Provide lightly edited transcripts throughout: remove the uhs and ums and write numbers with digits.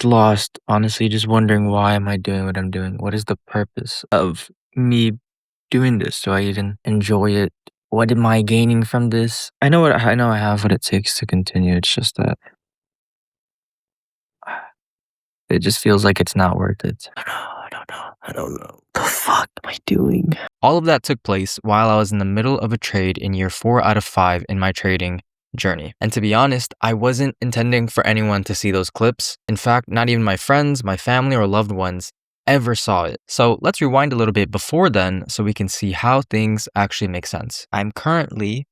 just lost, honestly, just wondering why am I doing what I'm doing? What is the purpose of me doing this? Do I even enjoy it? What am I gaining from this? I know I have what it takes to continue. It's just that it just feels like it's not worth it. I don't know. The fuck am I doing? All of that took place while I was in the middle of a trade in year 4 out of 5 in my trading journey. And to be honest, I wasn't intending for anyone to see those clips. In fact, not even my friends, my family, or loved ones ever saw it. So let's rewind a little bit before then so we can see how things actually make sense. I'm currently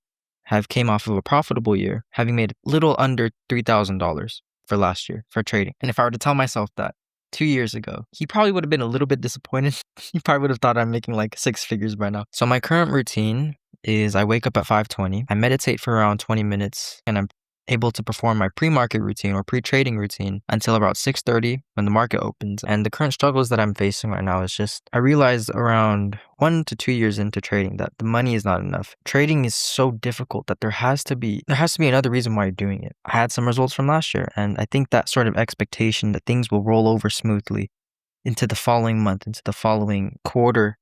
have came off of a profitable year, having made little under $3,000 for last year for trading. And if I were to tell myself that 2 years ago, he probably would have been a little bit disappointed. He probably would have thought I'm making like 6 figures by now. So my current routine is I wake up at 5:20, I meditate for around 20 minutes, and I'm able to perform my pre-market routine or pre-trading routine until about 6:30 when the market opens. And the current struggles that I'm facing right now is just, I realized around 1 to 2 years into trading that the money is not enough. Trading is so difficult that there has to be another reason why you're doing it. I had some results from last year, and I think that sort of expectation that things will roll over smoothly into the following month, into the following quarter,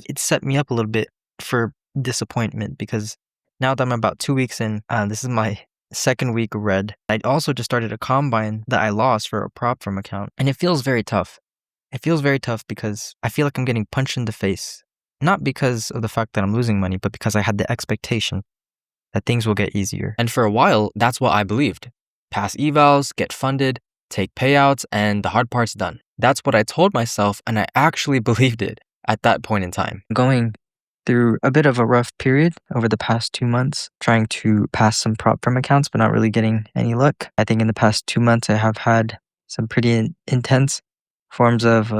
it set me up a little bit for disappointment, because now that I'm about 2 weeks in, this is my second week red. I also just started a combine that I lost for a prop firm account, and it feels very tough. It feels very tough because I feel like I'm getting punched in the face. Not because of the fact that I'm losing money, but because I had the expectation that things will get easier. And for a while, that's what I believed. Pass evals, get funded, take payouts, and the hard part's done. That's what I told myself, and I actually believed it at that point in time. Going through a bit of a rough period over the past 2 months, trying to pass some prop firm accounts, but not really getting any luck. I think in the past 2 months, I have had some pretty intense forms of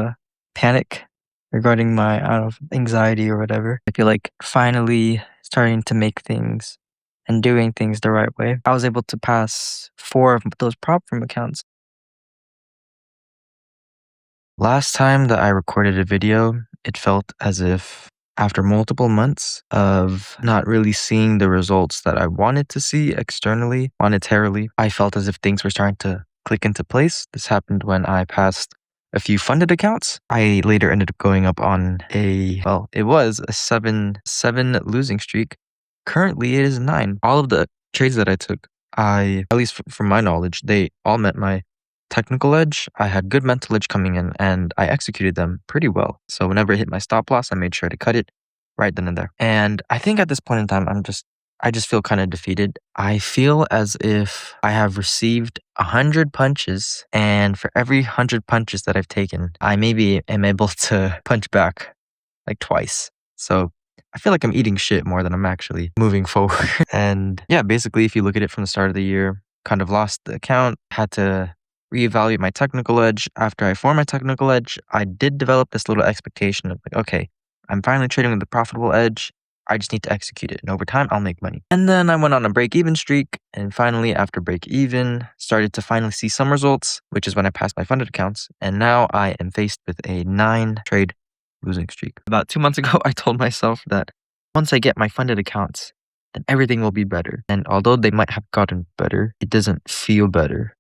panic regarding my, I don't know, anxiety or whatever. I feel like finally starting to make things and doing things the right way. I was able to pass 4 of those prop firm accounts. Last time that I recorded a video, it felt as if after multiple months of not really seeing the results that I wanted to see externally, monetarily, I felt as if things were starting to click into place. This happened when I passed a few funded accounts. I later ended up going up on it was a 7 losing streak. Currently, it is 9. All of the trades that I took, at least from my knowledge, they all met my technical edge. I had good mental edge coming in, and I executed them pretty well. So whenever I hit my stop loss, I made sure to cut it right then and there. And I think at this point in time, I just feel kind of defeated. I feel as if I have received 100 punches, and for every 100 punches that I've taken, I maybe am able to punch back like twice. So I feel like I'm eating shit more than I'm actually moving forward. And yeah, basically, if you look at it from the start of the year, kind of lost the account, had to reevaluate my technical edge. After I formed my technical edge, I did develop this little expectation of like, okay, I'm finally trading with a profitable edge. I just need to execute it. And over time, I'll make money. And then I went on a break-even streak. And finally, after break-even, started to finally see some results, which is when I passed my funded accounts. And now I am faced with a 9-trade losing streak. About 2 months ago, I told myself that once I get my funded accounts, then everything will be better. And although they might have gotten better, it doesn't feel better.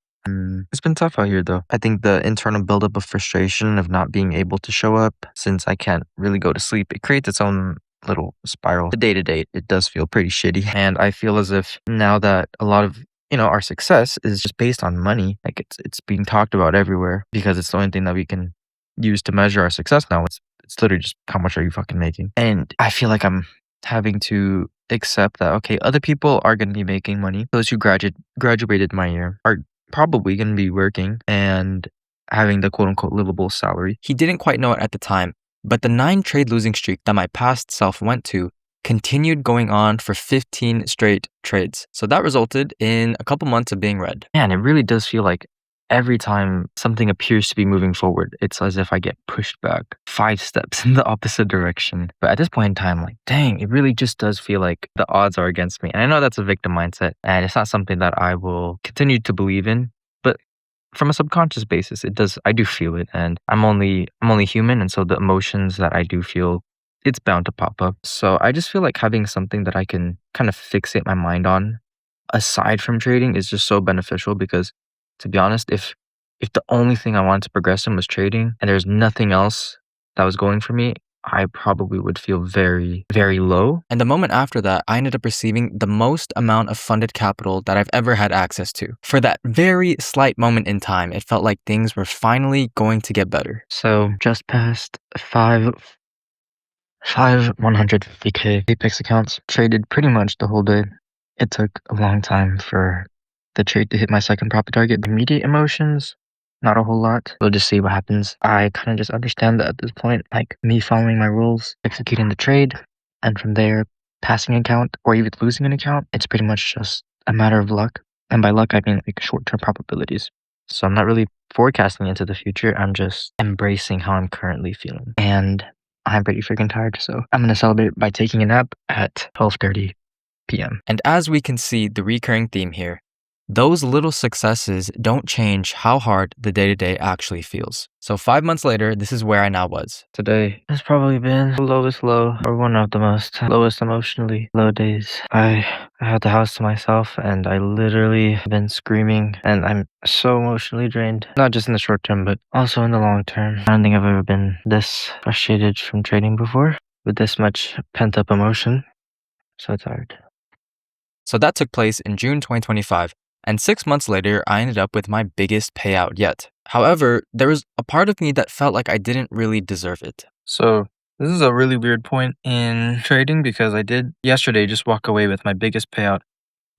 It's been tough out here, though. I think the internal buildup of frustration of not being able to show up, since I can't really go to sleep, it creates its own little spiral. The day-to-day, it does feel pretty shitty. And I feel as if now that a lot of our success is just based on money, like it's being talked about everywhere because it's the only thing that we can use to measure our success now. It's literally just how much are you fucking making? And I feel like I'm having to accept that, okay, other people are going to be making money. Those who graduated my year are probably going to be working and having the quote-unquote livable salary. He didn't quite know it at the time, but the 9-trade losing streak that my past self went to continued going on for 15 straight trades. So that resulted in a couple months of being red. Man, it really does feel like every time something appears to be moving forward, it's as if I get pushed back 5 steps in the opposite direction. But at this point in time, like, dang, it really just does feel like the odds are against me. And I know that's a victim mindset, and it's not something that I will continue to believe in. But from a subconscious basis, I do feel it, and I'm only human, and so the emotions that I do feel, it's bound to pop up. So I just feel like having something that I can kind of fixate my mind on aside from trading is just so beneficial, because to be honest, if if the only thing I wanted to progress in was trading and there's nothing else that was going for me, I probably would feel very, very low. And the moment after that, I ended up receiving the most amount of funded capital that I've ever had access to. For that very slight moment in time, it felt like things were finally going to get better. So just past five 150K Apex accounts, traded pretty much the whole day. It took a long time for the trade to hit my second profit target. Immediate emotions, not a whole lot. We'll just see what happens. I kind of just understand that at this point, like me following my rules, executing the trade, and from there, passing an account or even losing an account, it's pretty much just a matter of luck. And by luck, I mean like short-term probabilities. So I'm not really forecasting into the future. I'm just embracing how I'm currently feeling. And I'm pretty freaking tired, so I'm gonna celebrate by taking a nap at 12:30 p.m. And as we can see the recurring theme here, those little successes don't change how hard the day-to-day actually feels. So 5 months later, this is where I now was. Today has probably been the lowest low, or one of the most lowest emotionally low days. I had the house to myself and I literally have been screaming and I'm so emotionally drained. Not just in the short term, but also in the long term. I don't think I've ever been this frustrated from trading before with this much pent-up emotion. So tired. So that took place in June 2025. And 6 months later, I ended up with my biggest payout yet. However, there was a part of me that felt like I didn't really deserve it. So this is a really weird point in trading because I did yesterday just walk away with my biggest payout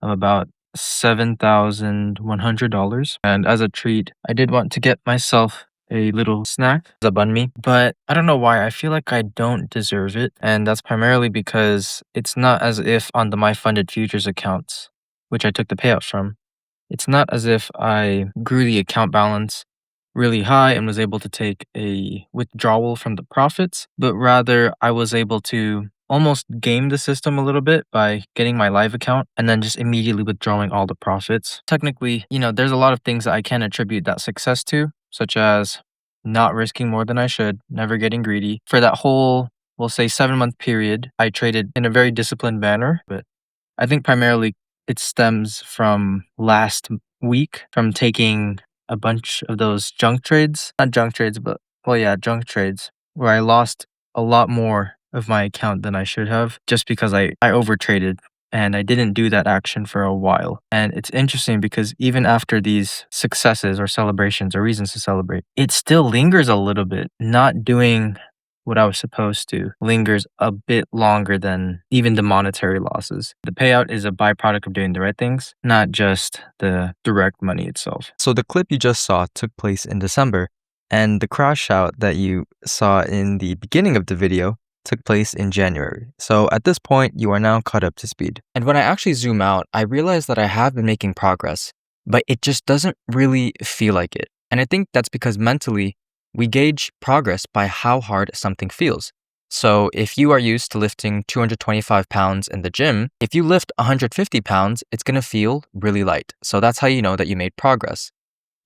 of about $7,100. And as a treat, I did want to get myself a little snack, a banh mi, but I don't know why. I feel like I don't deserve it. And that's primarily because it's not as if on the My Funded Futures accounts, which I took the payout from, it's not as if I grew the account balance really high and was able to take a withdrawal from the profits, but rather I was able to almost game the system a little bit by getting my live account and then just immediately withdrawing all the profits. Technically, there's a lot of things that I can attribute that success to, such as not risking more than I should, never getting greedy. For that whole, we'll say 7-month period, I traded in a very disciplined manner, but I think primarily it stems from last week from taking a bunch of those junk trades. Not junk trades, but, well, yeah, junk trades, where I lost a lot more of my account than I should have just because I overtraded and I didn't do that action for a while. And it's interesting because even after these successes or celebrations or reasons to celebrate, it still lingers a little bit. Not doing what I was supposed to lingers a bit longer than even the monetary losses. The payout is a byproduct of doing the right things, not just the direct money itself. So the clip you just saw took place in December, and the crash out that you saw in the beginning of the video took place in January. So at this point, you are now caught up to speed. And when I actually zoom out, I realize that I have been making progress, but it just doesn't really feel like it. And I think that's because mentally, we gauge progress by how hard something feels. So if you are used to lifting 225 pounds in the gym, if you lift 150 pounds, it's going to feel really light. So that's how you know that you made progress.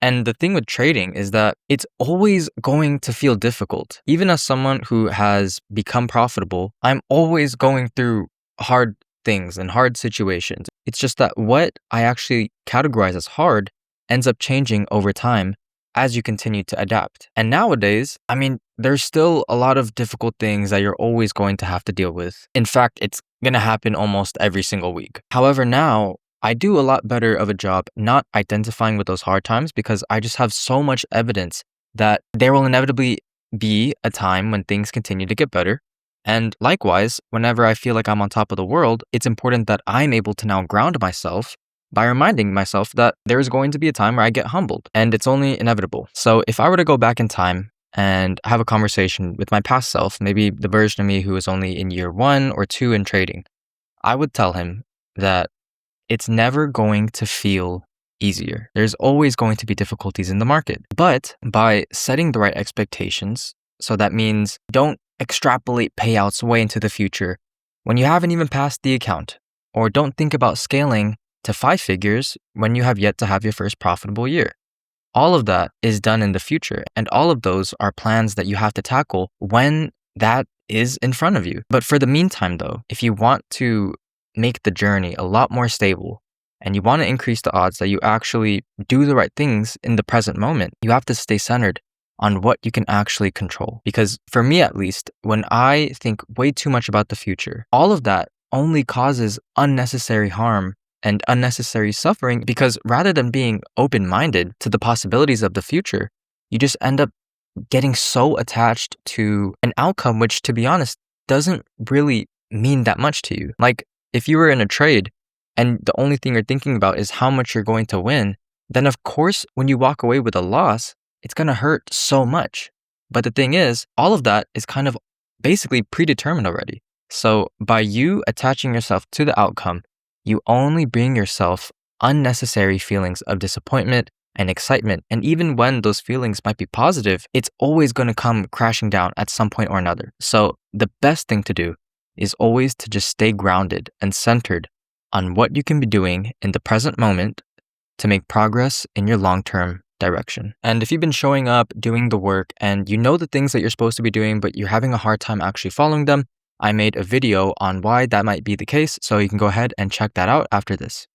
And the thing with trading is that it's always going to feel difficult. Even as someone who has become profitable, I'm always going through hard things and hard situations. It's just that what I actually categorize as hard ends up changing over time as you continue to adapt. And nowadays, there's still a lot of difficult things that you're always going to have to deal with. In fact, it's going to happen almost every single week. However, now I do a lot better of a job not identifying with those hard times because I just have so much evidence that there will inevitably be a time when things continue to get better. And likewise, whenever I feel like I'm on top of the world, it's important that I'm able to now ground myself by reminding myself that there is going to be a time where I get humbled, and it's only inevitable. So if I were to go back in time and have a conversation with my past self, maybe the version of me who was only in year 1 or 2 in trading, I would tell him that it's never going to feel easier. There's always going to be difficulties in the market. But by setting the right expectations, so that means don't extrapolate payouts way into the future when you haven't even passed the account, or don't think about scaling to 5 figures when you have yet to have your first profitable year. All of that is done in the future, and all of those are plans that you have to tackle when that is in front of you. But for the meantime, though, if you want to make the journey a lot more stable and you want to increase the odds that you actually do the right things in the present moment, you have to stay centered on what you can actually control. Because for me at least, when I think way too much about the future, all of that only causes unnecessary harm and unnecessary suffering, because rather than being open-minded to the possibilities of the future, you just end up getting so attached to an outcome which, to be honest, doesn't really mean that much to you. Like, if you were in a trade and the only thing you're thinking about is how much you're going to win, then of course, when you walk away with a loss, it's going to hurt so much. But the thing is, all of that is kind of basically predetermined already. So by you attaching yourself to the outcome, you only bring yourself unnecessary feelings of disappointment and excitement. And even when those feelings might be positive, it's always going to come crashing down at some point or another. So the best thing to do is always to just stay grounded and centered on what you can be doing in the present moment to make progress in your long-term direction. And if you've been showing up, doing the work, and you know the things that you're supposed to be doing, but you're having a hard time actually following them, I made a video on why that might be the case, so you can go ahead and check that out after this.